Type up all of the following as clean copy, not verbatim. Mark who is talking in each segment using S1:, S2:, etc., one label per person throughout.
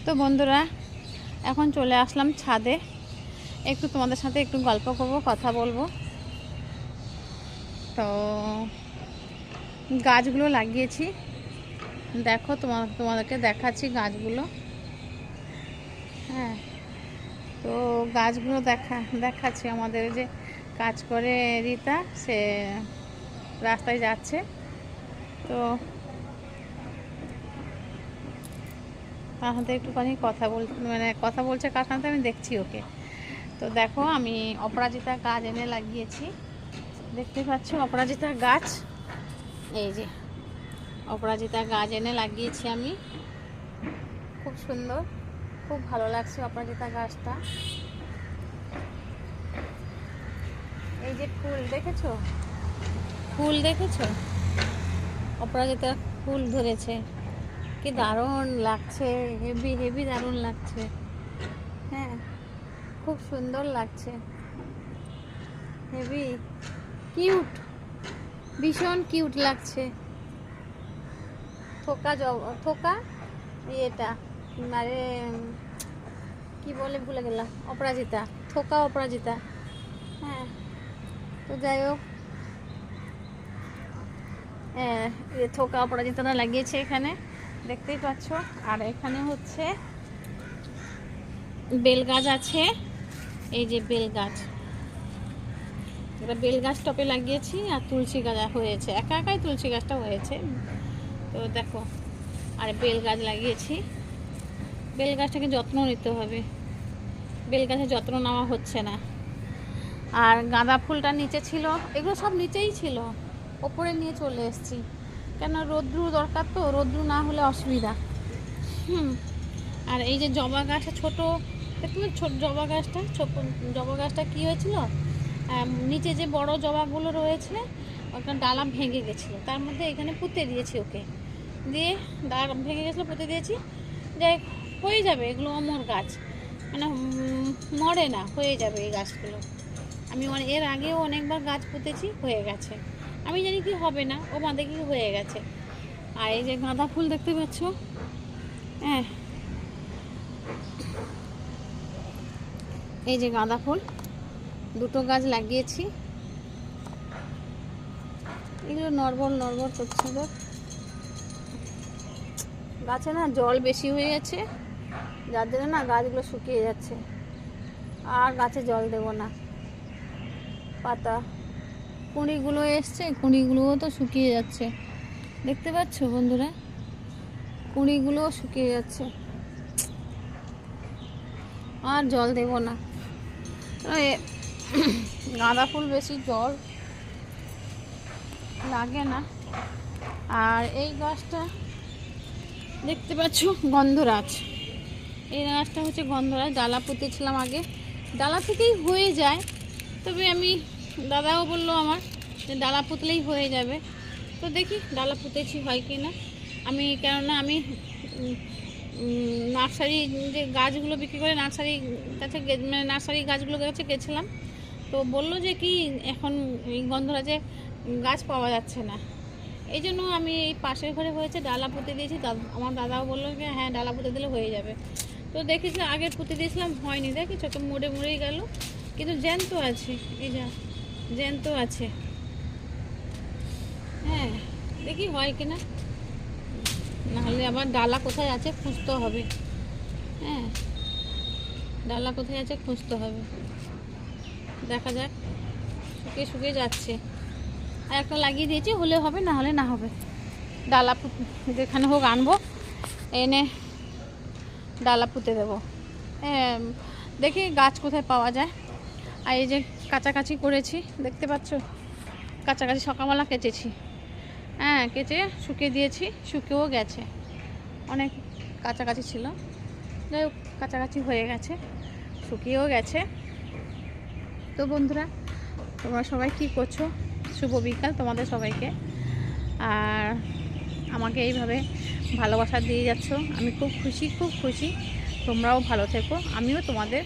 S1: তো বন্ধুরা, এখন চলে আসলাম ছাদে। একটু তোমাদের সাথে একটু গল্প করব, কথা বলবো। তো গাছগুলো লাগিয়েছি, দেখো তোমাদেরকে দেখাচ্ছি গাছগুলো। হ্যাঁ, তো গাছগুলো দেখাচ্ছি। আমাদের যে কাজ করে রিতা, সে রাস্তায় যাচ্ছে। তো তার সাথে একটুখানি কথা বলছে কার সাথে আমি দেখছি ওকে। তো দেখো, আমি অপরাজিতা গাছ এনে লাগিয়েছি, দেখতে পাচ্ছ অপরাজিতা গাছ। এই যে অপরাজিতা গাছ এনে লাগিয়েছি আমি, খুব সুন্দর, খুব ভালো লাগছে অপরাজিতা গাছটা। এই যে ফুল দেখেছো, অপরাজিতা ফুল ধরেছে, কি দারুণ লাগছে, হেভি হেভি দারুণ লাগছে। হ্যাঁ, খুব সুন্দর লাগছে, হেভি কিউট, ভীষণ কিউট লাগছে। থোকা এটা মানে কি বলে ভুলে গেলাম, অপরাজিতা, থোকা অপরাজিতা। হ্যাঁ, তো যাই হোক, থোকা অপরাজিতাটা লাগিয়েছে এখানে, দেখতেই পাচ্ছ। আর এখানে হচ্ছে বেল গাছ আছে, এই যে বেল গাছ, এটা বেল গাছ টপে লাগিয়েছি। আর তুলসী গাছ হয়েছে, একা একাই তুলসী গাছটা হয়েছে। তো দেখো, আর বেল গাছ লাগিয়েছি। বেল গাছটাকে যত্ন নিতে হবে, বেল গাছের যত্ন নেওয়া হচ্ছে না। আর গাঁদা ফুলটা নিচে ছিল, এগুলো সব নিচেই ছিল, ওপরে নিয়ে চলে এসেছি। কেন, রৌদ্রু দরকার, তো রৌদ্রু না হলে অসুবিধা। আর এই যে জবা গাছটা ছোট, ছোট জবা গাছটা কী হয়েছিল, নিচে যে বড় জবাগুলো রয়েছে ওখানে ডালা ভেঙে গেছিলো, তার মধ্যে এখানে পুঁতে দিয়েছি ওকে, দিয়ে ডালা ভেঙে গেছিলো, পুঁতে দিয়েছি। যাই হয়ে যাবে, এগুলো অমর গাছ, মানে মরে না, হয়ে যাবে এই গাছগুলো। আমি এর আগেও অনেকবার গাছ পুঁতেছি, হয়ে গেছে। আমি জানি কি হবে না, ও বাঁধে কি হয়ে গেছে। আর এই যে গাঁদা ফুল দেখতে পাচ্ছ, হ্যাঁ, এই যে গাঁদা ফুল দুটো গাছ লাগিয়েছি, এগুলো নড়বড় করছে। গাছে না জল বেশি হয়ে গেছে, যার জন্য না গাছগুলো শুকিয়ে যাচ্ছে। আর গাছে জল দেব না, পাতা কুঁড়িগুলো এসছে, কুঁড়িগুলোও তো শুকিয়ে যাচ্ছে, দেখতে পাচ্ছ বন্ধুরা, কুঁড়িগুলোও শুকিয়ে যাচ্ছে। আর জল দেব না, গাঁদা ফুল বেশি জল লাগে না। আর এই গাছটা দেখতে পাচ্ছ গন্ধরাজ, এই গাছটা হচ্ছে গন্ধরাজ, ডালা পুঁতেছিলাম আগে, ডালা থেকেই হয়ে যায়। তবে আমি, দাদাও বললো আমার যে ডালা পুঁতলেই হয়ে যাবে। তো দেখি ডালা পুঁতেছি হয় কি না। আমি কেননা আমি নার্সারি যে গাছগুলো বিক্রি করে, নার্সারি কাছে মানে নার্সারি গাছগুলো কাছে গেছিলাম, তো বললো যে কি এখন এই গন্ধরাজে গাছ পাওয়া যাচ্ছে না, এই জন্য আমি এই পাশের ঘরে হয়েছে ডালা পুঁতে দিয়েছি। আমার দাদাও বললো যে হ্যাঁ ডালা পুঁতে দিলে হয়ে যাবে। তো দেখেছি আগে পুঁতে দিয়েছিলাম, হয়নি, দেখি ছোটো মরেই গেল, কিন্তু জ্যান্ত আছে, এই যা জ্যান্ত আছে। হ্যাঁ, দেখি হয় কিনা, নাহলে আবার ডালা কোথায় আছে খুঁজতে হবে। হ্যাঁ, ডালা কোথায় আছে খুঁজতে হবে, দেখা যাক, শুকিয়ে যাচ্ছে। আর একটা লাগিয়ে দিয়েছি, হলে হবে, না হলে না হবে। ডালা যেখানে হোক আনবো, এনে ডালা পুঁতে দেবো। দেখি গাছ কোথায় পাওয়া যায়। আর এই যে কাচাকাচি করেছি, দেখতে পাচ্ছ, কাচাকাচি সকালবেলা কেচেছি, হ্যাঁ, কেচে শুকিয়ে দিয়েছি, শুকিয়েও গেছে, অনেক কাছাকাছি ছিল, যাই হোক কাছাকাছি হয়ে গেছে, শুকিয়েও গেছে। তো বন্ধুরা, তোমরা সবাই কি করছো, শুভ বিকাল তোমাদের সবাইকে। আর আমাকে এইভাবে ভালোবাসা দিয়ে যাচ্ছ, আমি খুব খুশি। তোমরাও ভালো থেকো, আমিও তোমাদের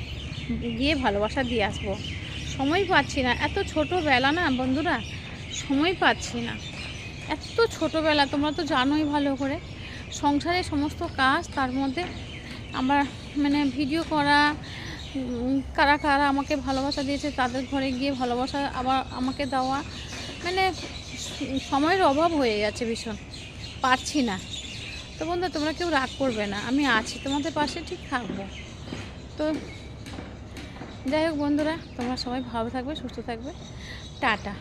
S1: গিয়ে ভালোবাসা দিয়ে আসবো। সময় পাচ্ছি না, এত ছোটোবেলা না বন্ধুরা, সময় পাচ্ছি না, এত ছোটোবেলা, তোমরা তো জানোই ভালো করে, সংসারে সমস্ত কাজ, তার মধ্যে আমার মানে ভিডিও করা, কারা কারা আমাকে ভালোবাসা দিয়েছে তাদের ঘরে গিয়ে ভালোবাসা আবার আমাকে দেওয়া, মানে সময়ের অভাব হয়ে যাচ্ছে ভীষণ, পারছি না। তো বন্ধু তোমরা কেউ রাগ করবে না, আমি আছি তোমাদের পাশে, ঠিক থাকবো। তো যাই হোক বন্ধুরা, তোমরা সবাই ভালো থাকবে, সুস্থ থাকবে, টাটা।